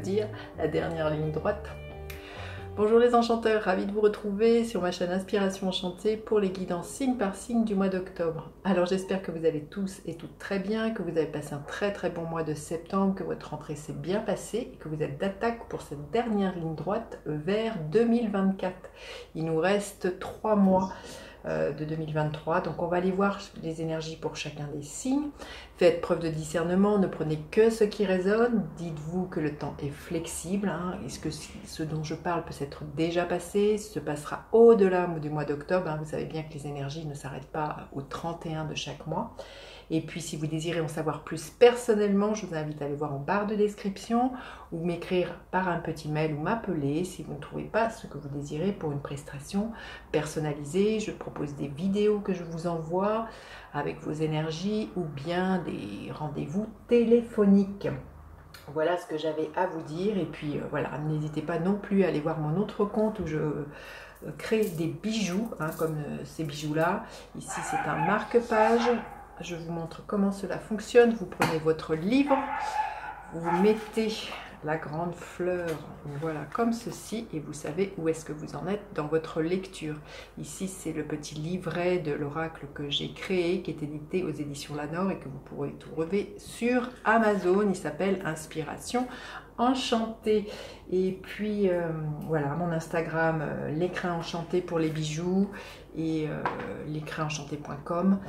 dire, la dernière ligne droite. Bonjour les enchanteurs, ravi de vous retrouver sur ma chaîne Inspiration Enchantée pour les guidances signe par signe du mois d'octobre. Alors j'espère que vous allez tous et toutes très bien, que vous avez passé un très bon mois de septembre, que votre rentrée s'est bien passée et que vous êtes d'attaque pour cette dernière ligne droite vers 2024. Il nous reste 3 mois de 2023, donc on va aller voir les énergies pour chacun des signes. Faites preuve de discernement, ne prenez que ce qui résonne, dites-vous que le temps est flexible, est-ce que ce dont je parle peut s'être déjà passé, se passera au-delà du mois d'octobre, vous savez bien que les énergies ne s'arrêtent pas au 31 de chaque mois. Et puis si vous désirez en savoir plus personnellement, je vous invite à aller voir en barre de description ou m'écrire par un petit mail ou m'appeler si vous ne trouvez pas ce que vous désirez pour une prestation personnalisée. Je propose des vidéos que je vous envoie avec vos énergies ou bien des rendez-vous téléphoniques. Voilà ce que j'avais à vous dire et puis voilà, n'hésitez pas non plus à aller voir mon autre compte où je crée des bijoux, comme ces bijoux-là. Ici c'est un marque-page. Je vous montre comment cela fonctionne. Vous prenez votre livre, vous mettez la grande fleur, voilà, comme ceci, et vous savez où est-ce que vous en êtes dans votre lecture. Ici, c'est le petit livret de l'oracle que j'ai créé, qui est édité aux éditions Lanor et que vous pourrez trouver sur Amazon. Il s'appelle Inspiration Enchantée. Et puis, voilà, mon Instagram, l'écrin enchanté pour les bijoux et l'écrinenchanté.com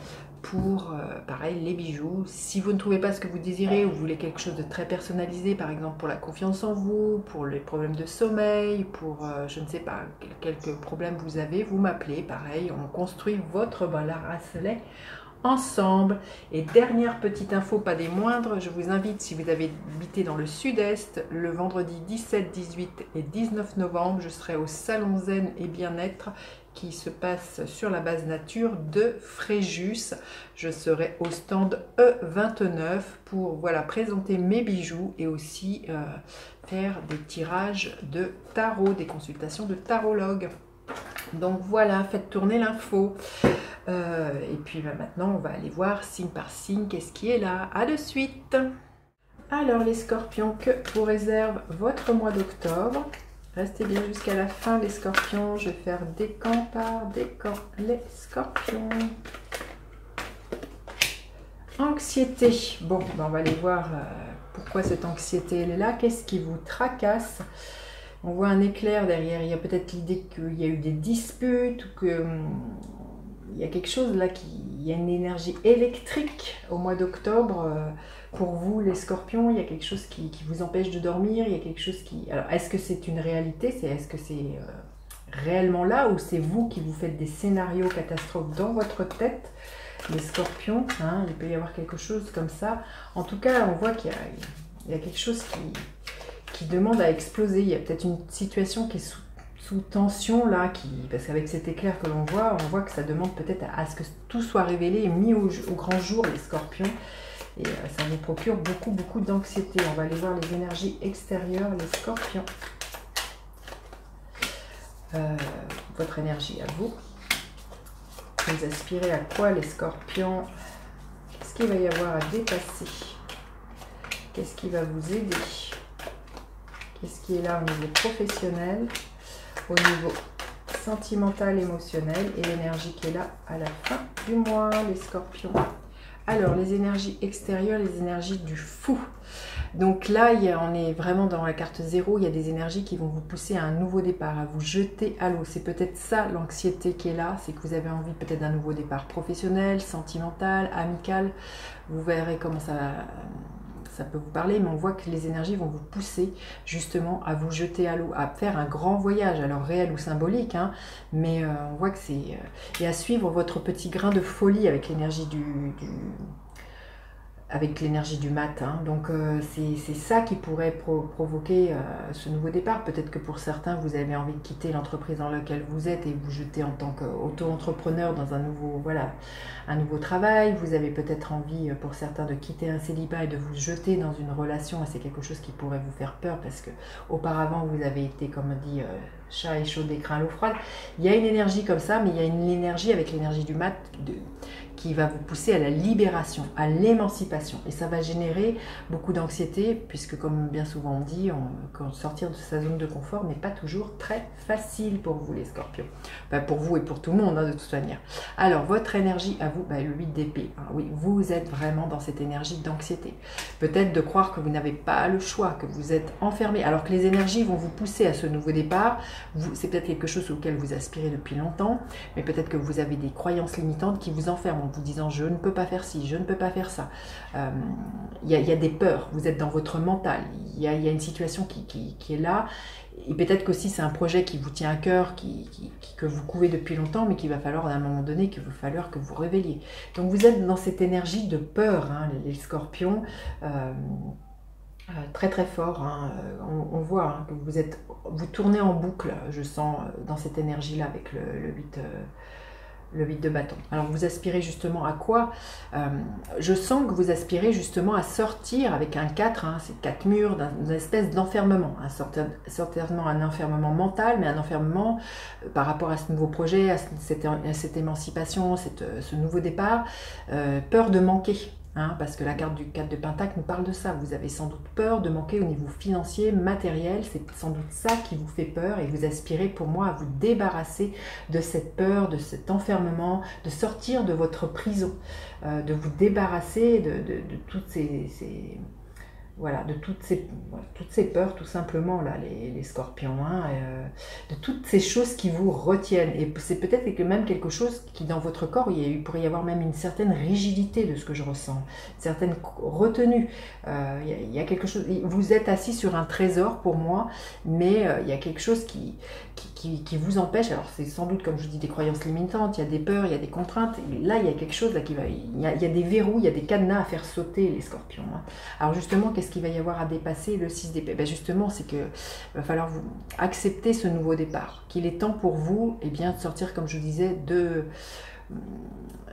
pour, pareil, les bijoux. Si vous ne trouvez pas ce que vous désirez ou vous voulez quelque chose de très personnalisé, par exemple pour la confiance en vous, pour les problèmes de sommeil, pour, je ne sais pas, quelques problèmes vous avez, vous m'appelez, pareil, on construit votre bracelet ensemble. Et dernière petite info, pas des moindres, je vous invite, si vous avez habité dans le sud-est, le vendredi 17, 18 et 19 novembre, je serai au Salon Zen et Bien-être qui se passe sur la base nature de Fréjus. Je serai au stand E29 pour voilà, présenter mes bijoux et aussi faire des tirages de tarot, des consultations de tarologue. Donc voilà, faites tourner l'info. Et puis maintenant, on va aller voir signe par signe qu'est-ce qui est là. À de suite. Alors les scorpions, que vous réserve votre mois d'octobre? Restez bien jusqu'à la fin les scorpions. Je vais faire décan par décan les scorpions. Anxiété. Bon, ben on va aller voir pourquoi cette anxiété elle est là. Qu'est-ce qui vous tracasse? On voit un éclair derrière. Il y a peut-être l'idée qu'il y a eu des disputes ou que il y a quelque chose là il y a une énergie électrique au mois d'octobre. Pour vous, les scorpions, il y a quelque chose qui vous empêche de dormir, il y a quelque chose qui... Alors, est-ce que c'est une réalité? Est-ce que c'est réellement là ou c'est vous qui vous faites des scénarios catastrophes dans votre tête? Les scorpions, il peut y avoir quelque chose comme ça. En tout cas, on voit qu'il y a quelque chose qui demande à exploser. Il y a peut-être une situation qui est sous tension là, parce qu'avec cet éclair que l'on voit, on voit que ça demande peut-être à ce que tout soit révélé et mis au grand jour, les scorpions. Et ça vous procure beaucoup d'anxiété. On va aller voir les énergies extérieures, les scorpions. Votre énergie à vous. Vous aspirez à quoi les scorpions? Qu'est-ce qu'il va y avoir à dépasser? Qu'est-ce qui va vous aider? Qu'est-ce qui est là au niveau professionnel, au niveau sentimental, émotionnel et l'énergie qui est là à la fin du mois, les scorpions? Alors, les énergies extérieures, les énergies du fou. Donc là, on est vraiment dans la carte 0. Il y a des énergies qui vont vous pousser à un nouveau départ, à vous jeter à l'eau. C'est peut-être ça l'anxiété qui est là. C'est que vous avez envie peut-être d'un nouveau départ professionnel, sentimental, amical. Vous verrez comment ça peut vous parler, mais on voit que les énergies vont vous pousser justement à vous jeter à l'eau, à faire un grand voyage, alors réel ou symbolique, mais on voit que c'est... et à suivre votre petit grain de folie avec l'énergie avec l'énergie du matin. Donc c'est ça qui pourrait provoquer ce nouveau départ. Peut-être que pour certains, vous avez envie de quitter l'entreprise dans laquelle vous êtes et vous jeter en tant qu'auto-entrepreneur dans un nouveau travail. Vous avez peut-être envie, pour certains, de quitter un célibat et de vous jeter dans une relation. Et c'est quelque chose qui pourrait vous faire peur parce que auparavant, vous avez été, comme on dit, chat échaudé, craint l'eau froide. Il y a une énergie comme ça, mais il y a une énergie avec l'énergie du mat qui va vous pousser à la libération, à l'émancipation. Et ça va générer beaucoup d'anxiété, puisque comme bien souvent on dit, sortir de sa zone de confort n'est pas toujours très facile pour vous les scorpions. Enfin, pour vous et pour tout le monde, hein, de toute manière. Alors, votre énergie à vous, le 8 d'épée. Hein, oui, vous êtes vraiment dans cette énergie d'anxiété. Peut-être de croire que vous n'avez pas le choix, que vous êtes enfermé, alors que les énergies vont vous pousser à ce nouveau départ. C'est peut-être quelque chose auquel vous aspirez depuis longtemps, mais peut-être que vous avez des croyances limitantes qui vous enferment en vous disant « je ne peux pas faire ci, je ne peux pas faire ça ». Il y a des peurs, vous êtes dans votre mental, il y a une situation qui est là. Et peut-être qu'aussi c'est un projet qui vous tient à cœur, que vous couvez depuis longtemps, mais qu'il va falloir à un moment donné, qu'il va falloir que vous réveilliez. Donc vous êtes dans cette énergie de peur, hein, les scorpions, très très fort. Hein. On voit hein, que vous tournez en boucle, je sens, dans cette énergie-là avec le 8 de bâton. Alors vous aspirez justement à quoi? Je sens que vous aspirez justement à sortir avec un 4, hein, c'est 4 murs, d'une espèce d'enfermement. Hein, certainement un enfermement mental, mais un enfermement par rapport à ce nouveau projet, à cette émancipation, ce nouveau départ. Peur de manquer. Hein, parce que la carte du 4 de Pentacle nous parle de ça. Vous avez sans doute peur de manquer au niveau financier, matériel. C'est sans doute ça qui vous fait peur et vous aspirez pour moi à vous débarrasser de cette peur, de cet enfermement, de sortir de votre prison, de vous débarrasser de toutes voilà, de toutes ces peurs tout simplement, là, les scorpions, hein, de toutes ces choses qui vous retiennent. Et c'est peut-être même quelque chose qui, dans votre corps, il pourrait y avoir même une certaine rigidité de ce que je ressens, une certaine retenue. Il y a quelque chose, vous êtes assis sur un trésor pour moi, mais il y a quelque chose qui vous empêche. Alors c'est sans doute, comme je dis, des croyances limitantes, il y a des peurs, il y a des contraintes. Et là, il y a quelque chose là il y a des verrous, il y a des cadenas à faire sauter, les scorpions. Hein. Alors justement, qu'est-ce qu'il va y avoir à dépasser? Le 6 d'épée. Ben justement, c'est que va falloir vous accepter ce nouveau départ, qu'il est temps pour vous, eh bien, de sortir, comme je disais, de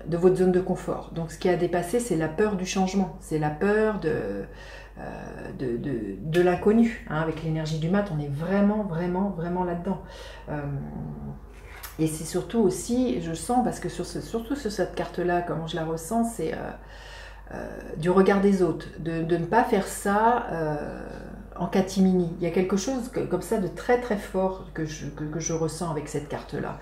votre zone de confort. Donc ce qui a dépassé, c'est la peur du changement, c'est la peur de l'inconnu. Hein. Avec l'énergie du mat, on est vraiment là-dedans. Et c'est surtout aussi, je sens, parce que surtout sur cette carte-là, comment je la ressens, c'est du regard des autres, de ne pas faire ça en catimini. Il y a quelque chose comme ça de très fort que je ressens avec cette carte-là.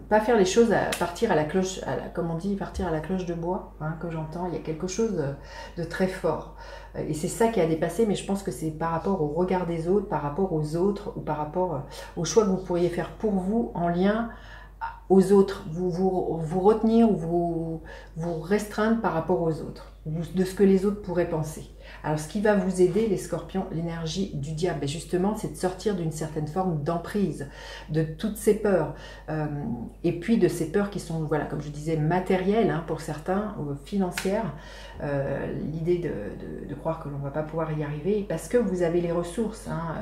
Pas faire les choses à partir à la cloche, comme on dit, partir à la cloche de bois, hein, que j'entends. Il y a quelque chose de très fort. Et c'est ça qui a dépassé, mais je pense que c'est par rapport au regard des autres, par rapport aux autres, ou par rapport au choix que vous pourriez faire pour vous en lien aux autres, vous retenir ou vous restreindre par rapport aux autres, de ce que les autres pourraient penser. Alors ce qui va vous aider, les scorpions, l'énergie du diable, justement, c'est de sortir d'une certaine forme d'emprise, de toutes ces peurs, et puis de ces peurs qui sont, voilà, comme je disais, matérielles, hein, pour certains, financières, l'idée de croire que l'on ne va pas pouvoir y arriver, parce que vous avez les ressources, hein,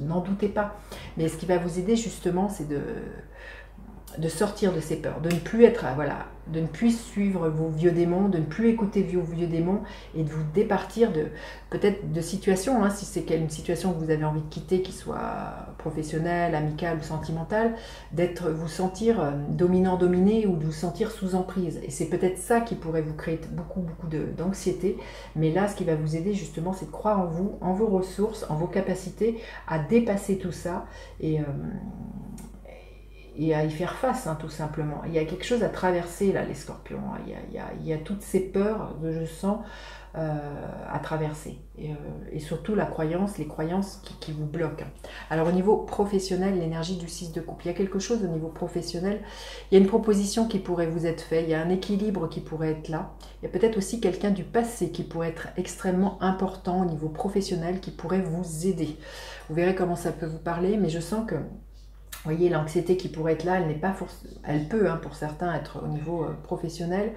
n'en doutez pas. Mais ce qui va vous aider, justement, c'est de sortir de ces peurs, de ne plus être, voilà, de ne plus suivre vos vieux démons, de ne plus écouter vos vieux démons et de vous départir peut-être de situations, hein, si c'est une situation que vous avez envie de quitter, qui soit professionnelle, amicale ou sentimentale, vous sentir dominant-dominé ou de vous sentir sous emprise. Et c'est peut-être ça qui pourrait vous créer beaucoup d'anxiété. Mais là, ce qui va vous aider justement, c'est de croire en vous, en vos ressources, en vos capacités à dépasser tout ça et à y faire face, hein, tout simplement. Il y a quelque chose à traverser, là, les scorpions. Il y a toutes ces peurs, je sens, à traverser. Et surtout, les croyances qui vous bloquent. Alors, au niveau professionnel, l'énergie du 6 de coupe. Il y a quelque chose au niveau professionnel. Il y a une proposition qui pourrait vous être faite. Il y a un équilibre qui pourrait être là. Il y a peut-être aussi quelqu'un du passé qui pourrait être extrêmement important au niveau professionnel, qui pourrait vous aider. Vous verrez comment ça peut vous parler, mais je sens que vous voyez, l'anxiété qui pourrait être là, elle peut, hein, pour certains, être au niveau professionnel.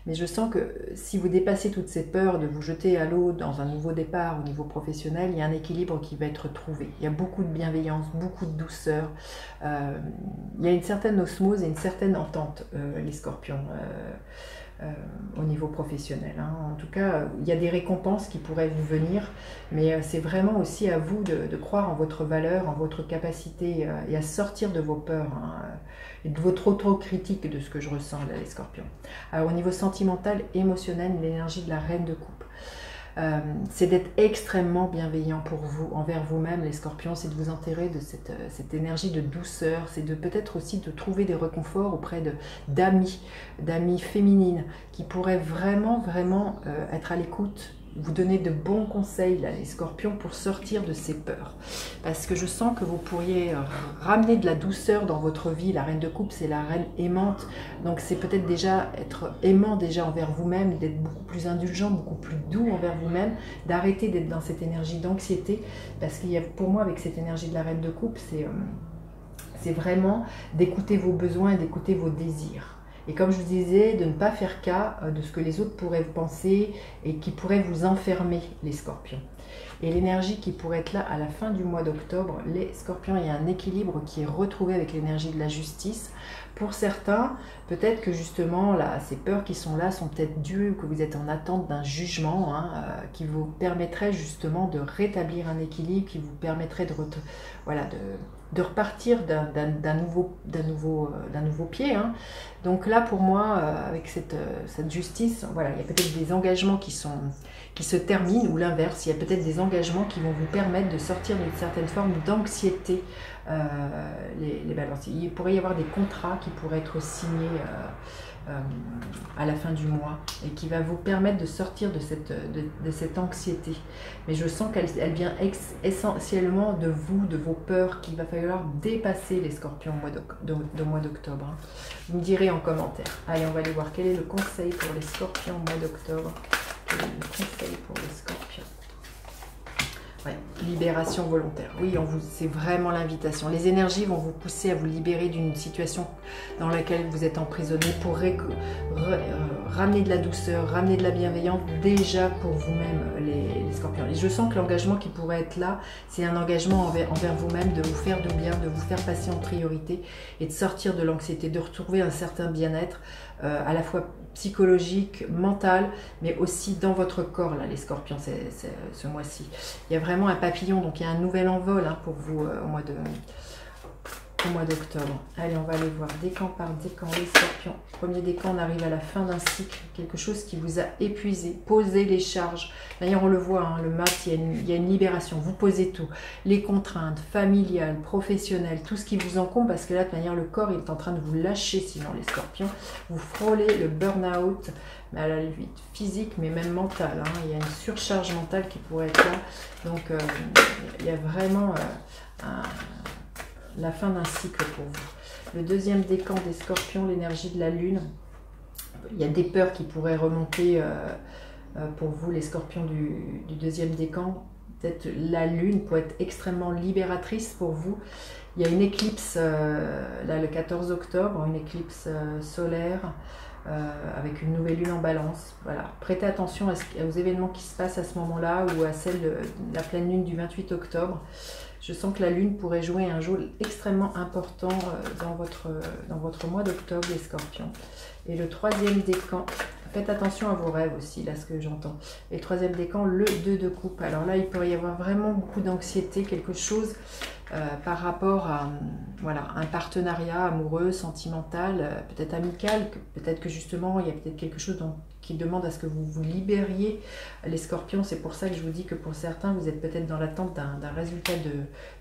Mais je sens que si vous dépassez toutes ces peurs de vous jeter à l'eau dans un nouveau départ au niveau professionnel, il y a un équilibre qui va être trouvé. Il y a beaucoup de bienveillance, beaucoup de douceur. Il y a une certaine osmose et une certaine entente, les scorpions. Au niveau professionnel. Hein. En tout cas, il y a des récompenses qui pourraient vous venir, mais c'est vraiment aussi à vous de croire en votre valeur, en votre capacité et à sortir de vos peurs. Hein. de votre auto-critique de ce que je ressens là, les scorpions. Alors au niveau sentimental, émotionnel, l'énergie de la reine de coupe. C'est d'être extrêmement bienveillant pour vous, envers vous-même les scorpions, c'est de vous enterrer de cette énergie de douceur, c'est de peut-être aussi de trouver des réconforts auprès d'amis féminines qui pourraient vraiment être à l'écoute, vous donner de bons conseils là les scorpions pour sortir de ces peurs, parce que je sens que vous pourriez ramener de la douceur dans votre vie. La reine de coupe, c'est la reine aimante, donc c'est peut-être déjà être aimant déjà envers vous-même, d'être beaucoup plus indulgent, beaucoup plus doux envers vous-même, d'arrêter d'être dans cette énergie d'anxiété, parce qu'il y a pour moi avec cette énergie de la reine de coupe, c'est vraiment d'écouter vos besoins et d'écouter vos désirs. Et comme je vous disais, de ne pas faire cas de ce que les autres pourraient penser et qui pourrait vous enfermer, les scorpions. Et l'énergie qui pourrait être là à la fin du mois d'octobre, les scorpions, il y a un équilibre qui est retrouvé avec l'énergie de la justice. Pour certains, peut-être que justement, là, ces peurs qui sont là sont peut-être dues, que vous êtes en attente d'un jugement qui vous permettrait justement de rétablir un équilibre, qui vous permettrait de repartir d'un nouveau pied. Donc là, pour moi, avec cette justice, voilà, il y a peut-être des engagements qui se terminent, ou l'inverse, il y a peut-être des engagements qui vont vous permettre de sortir d'une certaine forme d'anxiété. Les balances. Il pourrait y avoir des contrats qui pourraient être signés à la fin du mois et qui va vous permettre de sortir de cette anxiété. Mais je sens qu'elle vient essentiellement de vous, de vos peurs, qu'il va falloir dépasser les scorpions au mois d'octobre. Vous me direz en commentaire. Allez, on va aller voir quel est le conseil pour les scorpions au mois d'octobre. Quel est le conseil pour les scorpions? Ouais, libération volontaire. Oui, c'est vraiment l'invitation. Les énergies vont vous pousser à vous libérer d'une situation dans laquelle vous êtes emprisonné pour ramener de la douceur, ramener de la bienveillance déjà pour vous-même, les scorpions. Et je sens que l'engagement qui pourrait être là, c'est un engagement envers vous-même, de vous faire du bien, de vous faire passer en priorité et de sortir de l'anxiété, de retrouver un certain bien-être à la fois psychologique, mental, mais aussi dans votre corps, là, les scorpions, ce mois-ci. Il y a vraiment un papillon, donc il y a un nouvel envol pour vous au mois d'octobre. Allez, on va aller voir décan par décan, les scorpions. Premier décan, on arrive à la fin d'un cycle, quelque chose qui vous a épuisé. Posez les charges. D'ailleurs, on le voit, le mat, il y a une libération. Vous posez tout. Les contraintes familiales, professionnelles, tout ce qui vous encombre, parce que là, de manière, le corps, il est en train de vous lâcher, sinon, les scorpions. Vous frôlez le burn-out, mais à la limite physique, mais même mentale. Il y a une surcharge mentale qui pourrait être là. Donc, il y a vraiment la fin d'un cycle pour vous. Le deuxième décan des scorpions, l'énergie de la lune. Il y a des peurs qui pourraient remonter pour vous, les scorpions du deuxième décan. Peut-être la lune pourrait être extrêmement libératrice pour vous. Il y a une éclipse là le 14 octobre, une éclipse solaire avec une nouvelle lune en balance. Voilà. Prêtez attention aux événements qui se passent à ce moment-là ou à celle de la pleine lune du 28 octobre. Je sens que la lune pourrait jouer un rôle extrêmement important dans votre mois d'octobre, les scorpions. Et le troisième décan, faites attention à vos rêves aussi, là, ce que j'entends. Et le troisième décan, le 2 de coupe. Alors là, il pourrait y avoir vraiment beaucoup d'anxiété, quelque chose par rapport à un partenariat amoureux, sentimental, peut-être amical, peut-être que justement, il y a peut-être quelque chose qui demande à ce que vous vous libériez, les scorpions. C'est pour ça que je vous dis que pour certains, vous êtes peut-être dans l'attente d'un résultat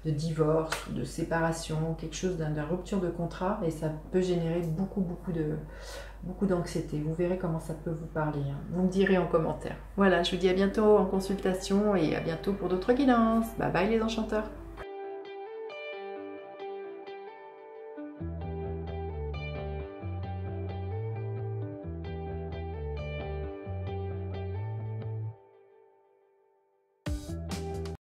de divorce ou de séparation, quelque chose d'une rupture de contrat, et ça peut générer beaucoup d'anxiété. Vous verrez comment ça peut vous parler. Vous me direz en commentaire. Voilà, je vous dis à bientôt en consultation et à bientôt pour d'autres guidances. Bye bye les enchanteurs.